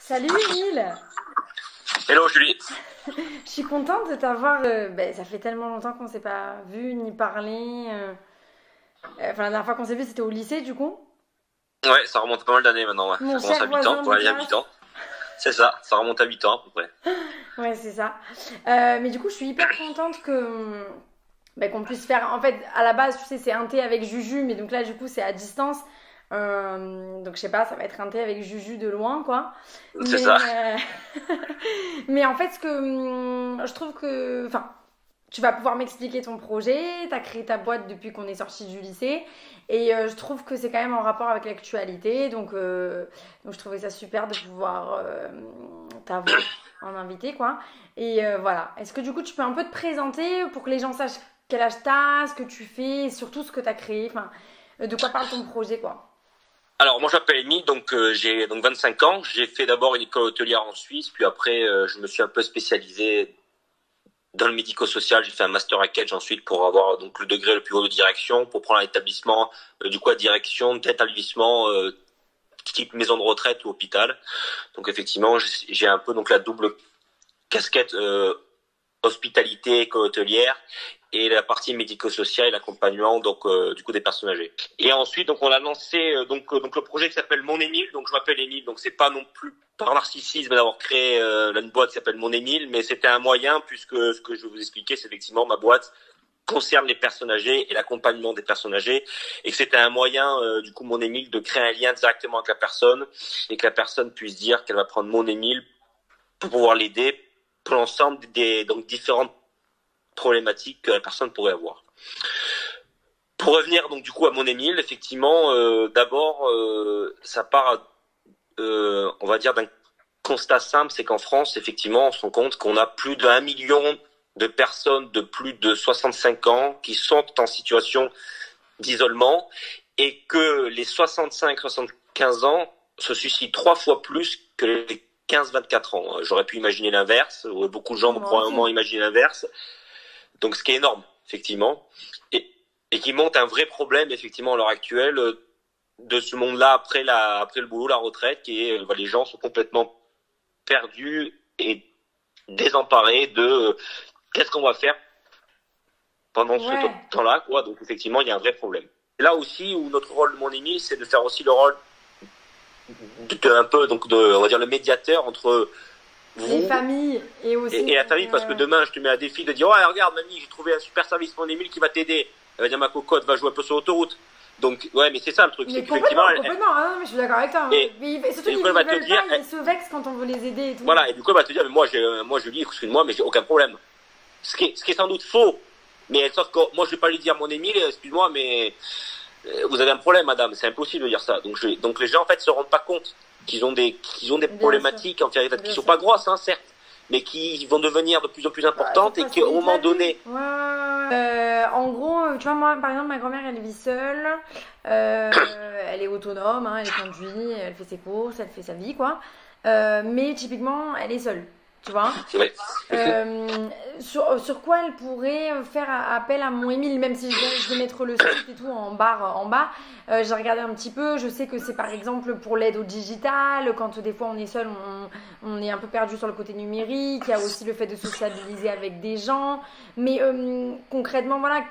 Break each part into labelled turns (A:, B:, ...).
A: Salut Emile.
B: Hello Julie.
A: Je suis contente de t'avoir. Ça fait tellement longtemps qu'on ne s'est pas vu ni parlé. Enfin, la dernière fois qu'on s'est vu, c'était au lycée, du coup.
B: Ouais, ça remonte à pas mal d'années maintenant. Ouais.
A: Mon
B: Ça commence
A: cher
B: à 8 ans,
A: voisin
B: pour
A: de
B: aller à
A: classe.
B: 8 ans. C'est ça remonte à 8 ans à peu près.
A: Ouais, c'est ça. Mais du coup, je suis hyper contente qu'on puisse faire. En fait, à la base, tu sais, c'est un thé avec Juju, mais donc là, du coup, c'est à distance. Donc, je sais pas, ça va être un thé avec Juju de loin, quoi.
B: C'est
A: Mais,
B: ça.
A: mais en fait, je trouve que. Enfin, tu vas pouvoir m'expliquer ton projet. Tu as créé ta boîte depuis qu'on est sorti du lycée. Et je trouve que c'est quand même en rapport avec l'actualité. Donc je trouvais ça super de pouvoir t'avoir en invité, quoi. Et voilà. Est-ce que du coup, tu peux un peu te présenter pour que les gens sachent quel âge t'as, ce que tu fais, et surtout ce que tu as créé, enfin, de quoi parle ton projet, quoi.
B: Alors moi je m'appelle Émile, donc j'ai donc 25 ans. J'ai fait d'abord une école hôtelière en Suisse, puis après je me suis un peu spécialisé dans le médico-social. J'ai fait un master à Kedge ensuite pour avoir donc le degré le plus haut de direction, pour prendre un établissement du coup à direction d'établissement type maison de retraite ou hôpital. Donc effectivement j'ai un peu donc la double casquette hospitalité, école hôtelière et la partie médico-sociale et l'accompagnement donc du coup des personnes âgées. Et ensuite donc on a lancé donc le projet qui s'appelle Mon Émile. Donc je m'appelle Émile, donc c'est pas non plus par narcissisme d'avoir créé une boîte qui s'appelle Mon Émile, mais c'était un moyen puisque ce que je vais vous expliquer c'est effectivement ma boîte concerne les personnes âgées et l'accompagnement des personnes âgées, et que c'était un moyen du coup Mon Émile de créer un lien directement avec la personne et que la personne puisse dire qu'elle va prendre Mon Émile pour pouvoir l'aider pour l'ensemble des donc différentes problématiques que la personne pourrait avoir. Pour revenir donc du coup à Mon Émile, effectivement, d'abord ça part, on va dire d'un constat simple, c'est qu'en France, effectivement, on se rend compte qu'on a plus d'1 million de personnes de plus de 65 ans qui sont en situation d'isolement et que les 65-75 ans se suicident 3 fois plus que les 15-24 ans. J'aurais pu imaginer l'inverse, ou beaucoup de gens vont probablement imaginer l'inverse. Donc ce qui est énorme, effectivement, et qui montre un vrai problème, effectivement, à l'heure actuelle, de ce monde-là après le boulot, la retraite, qui est les gens sont complètement perdus et désemparés de qu'est-ce qu'on va faire pendant ce temps-là, quoi. Donc effectivement, il y a un vrai problème. Là aussi, où notre rôle de Mon Émile, c'est de faire aussi le rôle un peu donc on va dire le médiateur entre vous,
A: les familles et aussi
B: et la famille, parce que demain je te mets un défi de dire ouais regarde mamie, j'ai trouvé un super service Mon Émile qui va t'aider. Elle va dire ma cocotte va jouer un peu sur l'autoroute. Donc ouais, mais c'est ça le truc, c'est
A: qu'effectivement complètement, hein, mais je suis d'accord avec toi. Et surtout
B: et
A: qu'ils veulent pas, ils se vexent quand on veut les aider et tout.
B: Voilà, et du coup elle va te dire mais moi je dis excuse-moi mais j'ai aucun problème. Ce qui est sans doute faux, mais sauf que moi je vais pas lui dire Mon Émile excuse-moi mais vous avez un problème madame, c'est impossible de dire ça. Donc les gens en fait se rendent pas compte qu'ils ont des problématiques en fait, qui sont pas grosses hein, certes, mais qui vont devenir de plus en plus importantes et qu'au moment donné.
A: En gros, tu vois, moi, par exemple, ma grand-mère, elle vit seule. Elle est autonome, hein, elle conduit, elle fait ses courses, elle fait sa vie, quoi. Mais typiquement, elle est seule, tu vois.
B: Ouais.
A: Sur quoi elle pourrait faire appel à Mon Émile, même si je vais mettre le site et tout en barre en bas. J'ai regardé un petit peu, je sais que c'est par exemple pour l'aide au digital, quand des fois on est seul, on est un peu perdu sur le côté numérique. Il y a aussi le fait de sociabiliser avec des gens. Mais concrètement, voilà,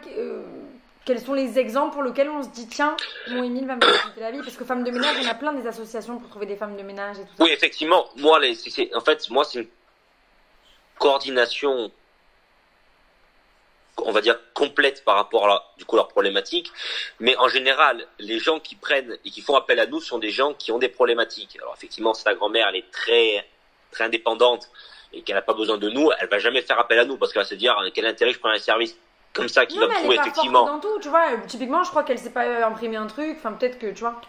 A: quels sont les exemples pour lesquels on se dit tiens, Mon Émile va me faciliter la vie? Parce que femmes de ménage, il y en a plein des associations pour trouver des femmes de ménage et tout ça.
B: Oui, effectivement, moi, en fait, moi, c'est une coordination, on va dire, complète par rapport à du coup, leur problématique. Mais en général, les gens qui prennent et qui font appel à nous sont des gens qui ont des problématiques. Alors effectivement, si ta grand-mère, elle est très, très indépendante et qu'elle n'a pas besoin de nous, elle va jamais faire appel à nous parce qu'elle va se dire quel intérêt je prends un service comme ça qui va me trouver effectivement.
A: Dans tout, tu vois. Typiquement, je crois qu'elle sait pas imprimer un truc. Enfin, peut-être que tu vois.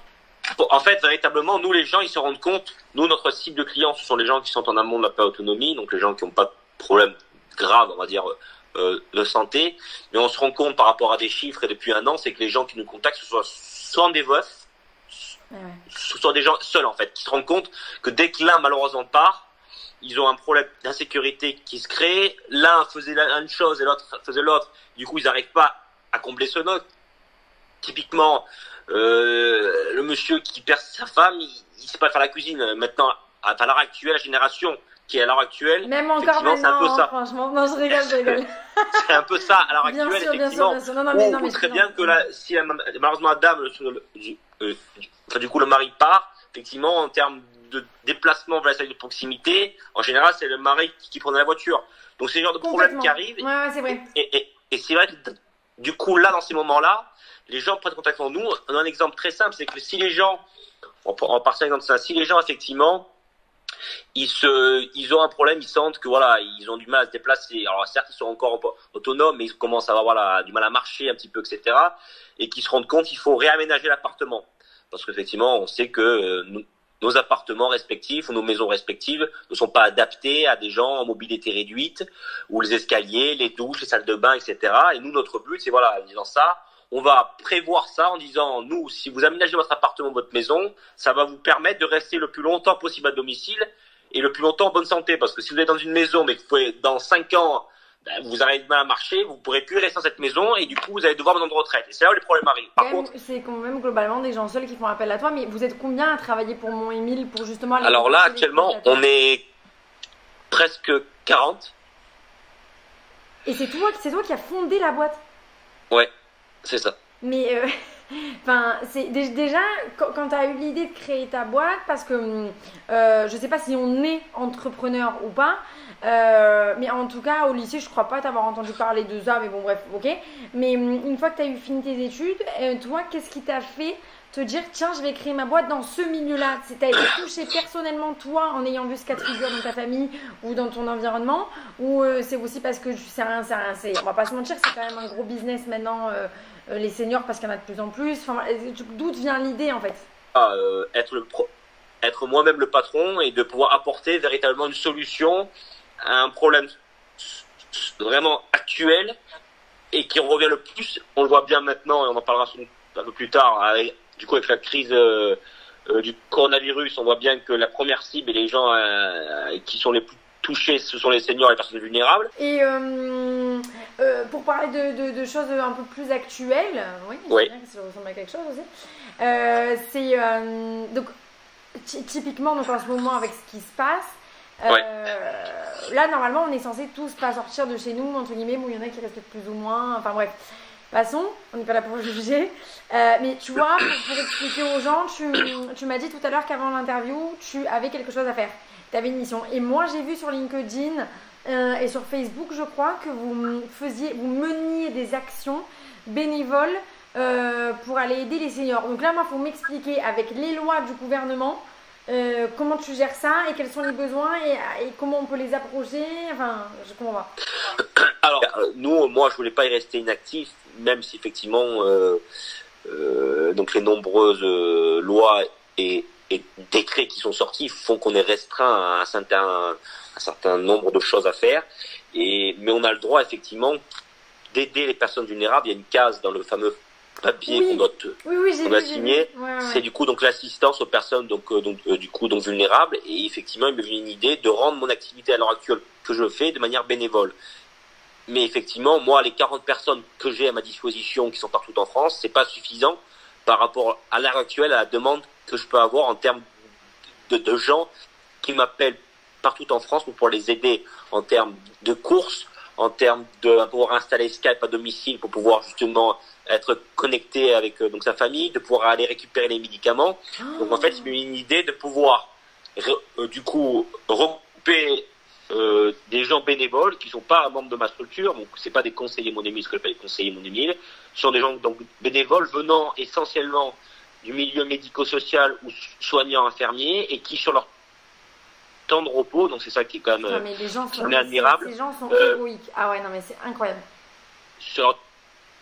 B: En fait, véritablement, nous, les gens, ils se rendent compte. Nous, notre cible de clients, ce sont les gens qui sont en amont de la perte d'autonomie, donc les gens qui n'ont pas de problème grave, on va dire, de santé. Mais on se rend compte par rapport à des chiffres et depuis 1 an, c'est que les gens qui nous contactent, ce soit soit des veufs, ce sont des gens seuls en fait, qui se rendent compte que dès que l'un malheureusement part, ils ont un problème d'insécurité qui se crée. L'un faisait une chose et l'autre faisait l'autre. Du coup, ils n'arrivent pas à combler ce nœud. Typiquement, le monsieur qui perd sa femme, il sait pas faire la cuisine. Maintenant, à l'heure actuelle, la génération qui est à l'heure actuelle,
A: même encore maintenant,
B: c'est un peu ça.
A: Franchement, non, je rigole.
B: C'est un peu ça à l'heure actuelle, effectivement.
A: Bien sûr. Non, mais
B: très bien que si malheureusement la dame, du coup le mari part, effectivement, en termes de déplacement vers la salle de proximité, en général, c'est le mari qui prend la voiture. Donc c'est le genre de problème qui arrive.
A: Ouais, c'est vrai.
B: Et c'est vrai que du coup, là, dans ces moments-là, les gens prennent contact avec nous. On a un exemple très simple, c'est que si les gens, on part un exemple de ça, si les gens, effectivement, ils ont un problème, ils sentent que voilà, ils ont du mal à se déplacer. Alors certes, ils sont encore autonomes, mais ils commencent à avoir du mal à marcher un petit peu, etc. Et qu'ils se rendent compte qu'il faut réaménager l'appartement. Parce qu'effectivement, on sait que nos appartements respectifs ou nos maisons respectives ne sont pas adaptés à des gens en mobilité réduite, ou les escaliers, les douches, les salles de bain, etc. Et nous, notre but, c'est voilà, en disant ça, on va prévoir ça en disant, nous, si vous aménagez votre appartement, votre maison, ça va vous permettre de rester le plus longtemps possible à domicile et le plus longtemps en bonne santé. Parce que si vous êtes dans une maison, mais que vous pouvez, dans 5 ans, vous avez du mal à marcher, vous ne pourrez plus rester dans cette maison et du coup, vous allez devoir maison de retraite. Et c'est là où les problèmes arrivent. Par contre,
A: c'est quand même globalement des gens seuls qui font appel à toi. Mais vous êtes combien à travailler pour Mont-Émile pour justement aller...
B: Alors là, actuellement, on est presque 40.
A: Et c'est toi qui as fondé la boîte?
B: Ouais, c'est ça.
A: Mais enfin, c'est déjà quand tu as eu l'idée de créer ta boîte, parce que je sais pas si on est entrepreneur ou pas, mais en tout cas au lycée je crois pas t'avoir entendu parler de ça, mais bon bref, ok. Mais une fois que tu as eu fini tes études, toi qu'est-ce qui t'a fait te dire tiens je vais créer ma boîte dans ce milieu-là? Tu as été touché personnellement toi en ayant vu ce cas de figure dans ta famille ou dans ton environnement, ou c'est aussi parce que on va pas se mentir, c'est quand même un gros business maintenant, les seniors, parce qu'il y en a de plus en plus. Enfin, d'où vient l'idée en fait?
B: Être moi-même le patron et de pouvoir apporter véritablement une solution à un problème vraiment actuel et qui revient le plus. On le voit bien maintenant et on en parlera un peu plus tard avec la crise du coronavirus. On voit bien que la première cible et les gens qui sont les plus touchés, ce sont les seniors et les personnes vulnérables.
A: Et pour parler de choses un peu plus actuelles,
B: oui.
A: Ça ressemble à quelque chose aussi. Donc typiquement, donc en ce moment avec ce qui se passe, là normalement on est censé tous pas sortir de chez nous entre guillemets, bon il y en a qui restent plus ou moins, enfin bref. Passons, on n'est pas là pour juger. Mais tu vois, pour expliquer aux gens, tu m'as dit tout à l'heure qu'avant l'interview, tu avais quelque chose à faire. Tu avais une mission. Et moi, j'ai vu sur LinkedIn et sur Facebook, je crois, que vous meniez des actions bénévoles pour aller aider les seniors. Donc là, moi, il faut m'expliquer avec les lois du gouvernement comment tu gères ça et quels sont les besoins et comment on peut les approcher. Enfin, comment on va?
B: Alors, moi, je voulais pas y rester inactif, même si effectivement, donc les nombreuses lois et décrets qui sont sortis font qu'on est restreint à un certain nombre de choses à faire. Mais on a le droit effectivement d'aider les personnes vulnérables. Il y a une case dans le fameux papier qu'on doit signer. Ouais. C'est du coup donc l'assistance aux personnes donc vulnérables. Et effectivement, il me vient une idée de rendre mon activité à l'heure actuelle que je fais de manière bénévole. Mais effectivement, moi, les 40 personnes que j'ai à ma disposition, qui sont partout en France, c'est pas suffisant par rapport à l'heure actuelle, à la demande que je peux avoir en termes de gens qui m'appellent partout en France pour pouvoir les aider en termes de courses, en termes de pouvoir installer Skype à domicile pour pouvoir justement être connecté avec donc sa famille, de pouvoir aller récupérer les médicaments. Donc en fait, il m'est une idée de pouvoir du coup regrouper des gens bénévoles qui sont pas membres de ma structure, donc c'est pas des conseillers Mont-Émile, ce que j'appelle les conseillers Mont-Émile, ce sont des gens donc bénévoles venant essentiellement du milieu médico-social ou soignants infirmiers et qui sur leur temps de repos, donc c'est ça qui est quand même admirable.
A: Ces gens sont héroïques. Ah ouais, non mais c'est incroyable.
B: Sur leur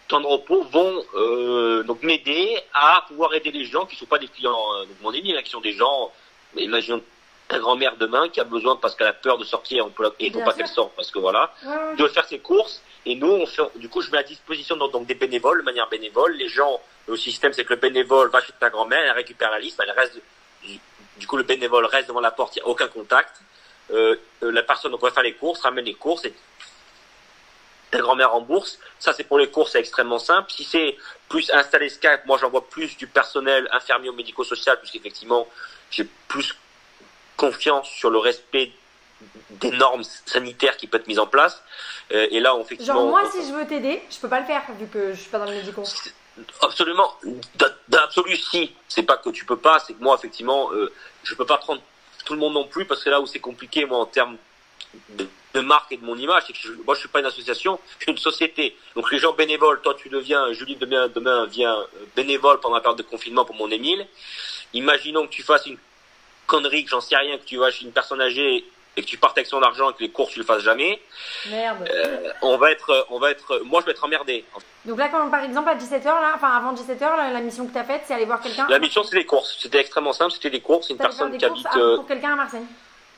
B: temps de repos vont donc m'aider à pouvoir aider les gens qui sont pas des clients de Mont-Émile, qui sont des gens, imaginons ta grand-mère demain qui a besoin parce qu'elle a peur de sortir et il faut pas qu'elle sorte parce que voilà, de faire ses courses. Et nous, du coup, je mets à disposition donc des bénévoles de manière bénévole. Les gens, le système, c'est que le bénévole va chez ta grand-mère, elle récupère la liste, elle reste, du coup, le bénévole reste devant la porte, il n'y a aucun contact. La personne va faire les courses, ramène les courses et ta grand-mère rembourse. Ça, c'est pour les courses, c'est extrêmement simple. Si c'est plus installer Skype, moi, j'envoie plus du personnel infirmier ou médico-social puisqu'effectivement, j'ai plus confiance sur le respect des normes sanitaires qui peuvent être mises en place. Et là, effectivement,
A: genre moi, si je veux t'aider, je peux pas le faire vu que je suis pas dans le médico.
B: Absolument, d'absolu si. C'est pas que tu peux pas, c'est que moi effectivement, je peux pas prendre tout le monde non plus parce que là où c'est compliqué, moi en termes de marque et de mon image, c'est que moi je suis pas une association, je suis une société. Donc les gens bénévoles, toi tu deviens, Julie demain vient bénévole pendant la période de confinement pour mon Émile. Imaginons que tu fasses une connerie, que j'en sais rien, que tu vas chez une personne âgée et que tu partes avec son argent et que les courses tu le fasses jamais.
A: Merde.
B: Moi je vais être emmerdé.
A: Donc là, quand par exemple à 17h, là, enfin avant 17h, la mission que tu as faite, c'est aller voir quelqu'un.
B: La mission, c'est les courses. C'était extrêmement simple. C'était des courses. Une personne qui habite.
A: Pour quelqu'un à Marseille.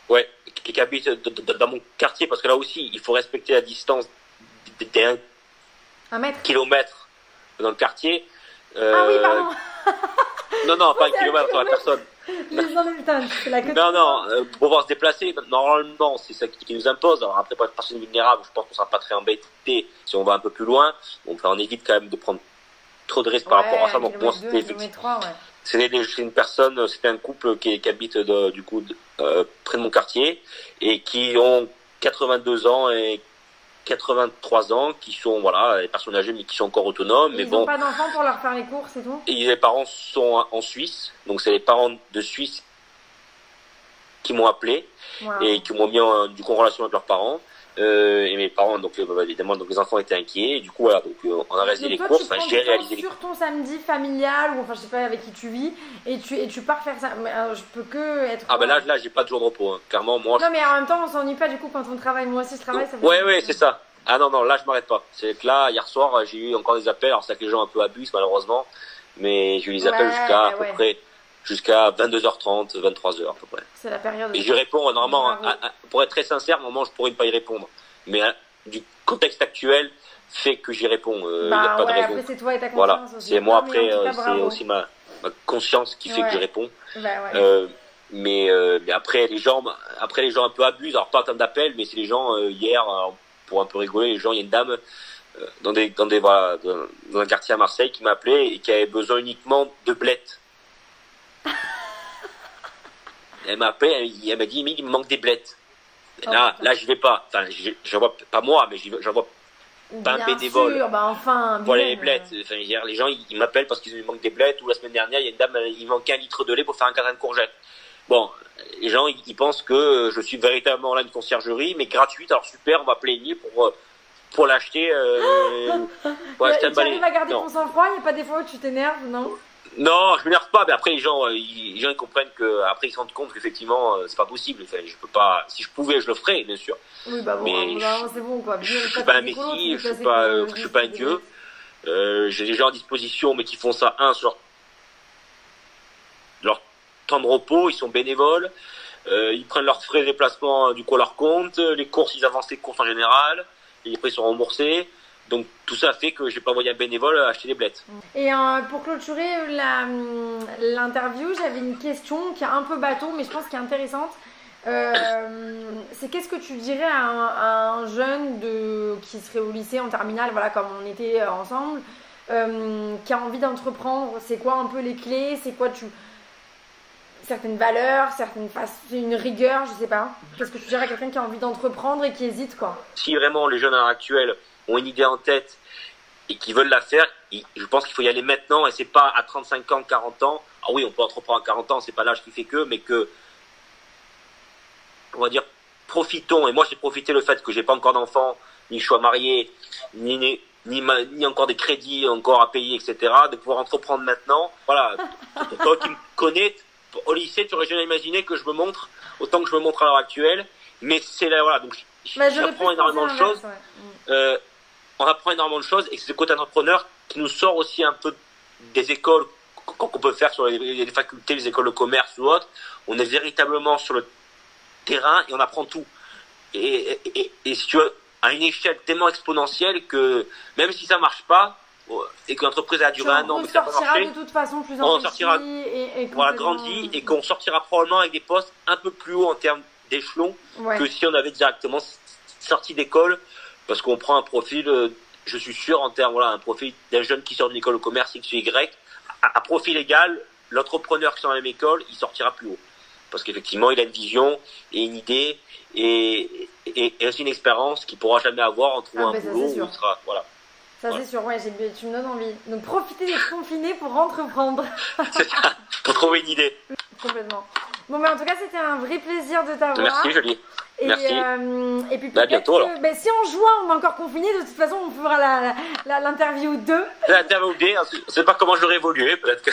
B: Ouais, qui habite dans mon quartier, parce que là aussi, il faut respecter la distance d'1 kilomètre dans le quartier.
A: Ah oui, pardon.
B: Non, pas 1 kilomètre sur la personne. Non, pour pouvoir se déplacer, normalement, c'est ça qui nous impose. Alors après, pour être personne vulnérable, je pense qu'on sera pas très embêté si on va un peu plus loin. On évite quand même de prendre trop de risques par rapport à ça. Donc moi, c'était effectivement. C'est une personne, c'était un couple qui habite près de mon quartier et qui ont 82 ans et 83 ans, qui sont des personnes âgées mais qui sont encore autonomes.
A: Ils n'ont pas d'enfants pour leur faire les courses et tout.
B: Et les parents sont en Suisse, donc c'est les parents de Suisse qui m'ont appelé et qui m'ont mis en relation avec leurs parents. Et mes parents, donc évidemment, donc les enfants étaient inquiets. Et du coup, on a réalisé les courses. J'ai réalisé les courses.
A: Sur ton samedi familial ou je sais pas avec qui tu vis et tu pars faire ça. Mais, je peux que être.
B: Ah ben là, j'ai pas de jour de repos. Hein. Clairement, moi.
A: Non, mais en même temps, on s'ennuie pas du coup quand on travaille. Moi aussi, je travaille. Ça
B: ouais, c'est ça. Ah non, là, je m'arrête pas. C'est que là, hier soir, j'ai eu encore des appels. Alors c'est que les gens un peu abusent malheureusement, mais j'ai eu des appels jusqu'à à peu près. Jusqu'à 22h30, 23h à peu près.
A: C'est la période.
B: Et je réponds normalement, pour être très sincère, normalement je pourrais ne pas y répondre. Mais du contexte actuel fait que j'y réponds. Y a pas de raison.
A: Après c'est toi et ta conscience.
B: Voilà,
A: aussi.
B: c'est moi après, c'est aussi ma conscience qui fait que je réponds. Mais après les gens un peu abusent. Alors pas en termes d'appel, mais c'est les gens hier pour un peu rigoler, les gens, il y a une dame dans un quartier à Marseille qui m'a appelé et qui avait besoin uniquement de blettes. Elle m'a appelé, elle m'a dit, il me manque des blettes. Là, je vais pas. Enfin, je vois pas moi, mais j'en vois pas un bénévole.
A: Sûr,
B: pour les blettes. Enfin, les gens, ils m'appellent parce qu'il manque des blettes. Ou la semaine dernière, il y a une dame, il manquait 1 litre de lait pour faire un carton de courgettes. Bon, les gens, ils pensent que je suis véritablement là une conciergerie, mais gratuite. Alors super, on va appeler pour l'acheter.
A: Tu arrives à garder ton sang-froid. Il n'y a pas des fois où tu t'énerves, non?
B: Non, je m'énerve pas, mais après les gens ils comprennent que après ils se rendent compte qu'effectivement c'est pas possible. Enfin, je peux pas. Si je pouvais, je le ferais, bien sûr.
A: Oui, mais c'est bon quoi.
B: Je suis pas un messie, je suis pas un dieu. J'ai des gens à disposition, mais qui font ça sur leur temps de repos, ils sont bénévoles, ils prennent leurs frais de déplacement du coup à leur compte, les courses ils avancent les courses en général, les frais sont remboursés. Donc tout ça fait que j'ai pas envoyé un bénévole acheter des blettes.
A: Et pour clôturer l'interview, j'avais une question qui est un peu bateau, mais je pense qu'elle est intéressante. C'est qu'est-ce que tu dirais à un jeune qui serait au lycée en terminale, voilà, comme on était ensemble, qui a envie d'entreprendre? C'est quoi un peu les clés? C'est quoi certaines valeurs, une rigueur, je sais pas. Qu'est-ce que tu dirais à quelqu'un qui a envie d'entreprendre et qui hésite, quoi?
B: Si vraiment les jeunes à l'heure actuelle ont une idée en tête et qui veulent la faire, je pense qu'il faut y aller maintenant et c'est pas à 35 ans, 40 ans. Ah oui, on peut entreprendre à 40 ans, c'est pas l'âge qui fait mais que, on va dire, profitons. Et moi, j'ai profité le fait que j'ai pas encore d'enfants, ni je sois marié, ni encore des crédits encore à payer, etc., de pouvoir entreprendre maintenant. Voilà. Toi qui me connais, au lycée, tu aurais jamais imaginé que je me montre autant que je me montre à l'heure actuelle. Mais c'est là, voilà. Donc, j'apprends énormément de choses. On apprend énormément de choses et c'est ce côté entrepreneur qui nous sort aussi un peu des écoles qu'on peut faire sur les facultés, les écoles de commerce ou autres. On est véritablement sur le terrain et on apprend tout. Et si tu veux, à une échelle tellement exponentielle que même si ça marche pas et que l'entreprise a duré 1 an mais que ça n'a pas marché,
A: de toute façon plus
B: on sortira grandi et qu'on sortira probablement avec des postes un peu plus hauts en termes d'échelon que si on avait directement sorti d'école. Parce qu'on prend un profil, je suis sûr, en termes, un profil d'un jeune qui sort d'une école de commerce X ou Y, à profil égal, l'entrepreneur qui sort de la même école, il sortira plus haut. parce qu'effectivement, il a une vision et une idée et aussi une expérience qu'il pourra jamais avoir en trouvant un boulot où il sera, voilà.
A: Ça c'est sûr, ouais, tu me donnes envie. Donc profitez d'être confiné pour entreprendre.
B: C'est ça, pour trouver une idée.
A: Complètement. Bon, mais en tout cas, c'était un vrai plaisir de t'avoir.
B: Merci, Julie. Merci.
A: Et puis
B: à bientôt alors.
A: Si en juin on est encore confiné, de toute façon on fera l'interview 2.
B: L'interview 2, je sais pas comment j'aurais évolué, peut-être que.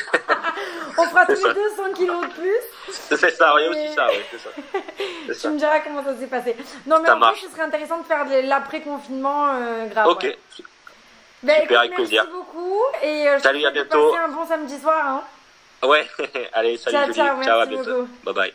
A: On fera tous les deux 100 kilos de plus.
B: C'est ça, oui, aussi ça, oui, c'est ça.
A: Tu me diras comment ça s'est passé. Non, mais en fait, ce serait intéressant de faire de l'après-confinement grave.
B: Ok.
A: Ouais.
B: Super, avec plaisir.
A: Merci beaucoup. Et
B: salut, à bientôt.
A: Passer un bon samedi soir. Hein.
B: Ouais, allez, salut Julie.
A: Ciao,
B: à bientôt. Bye bye.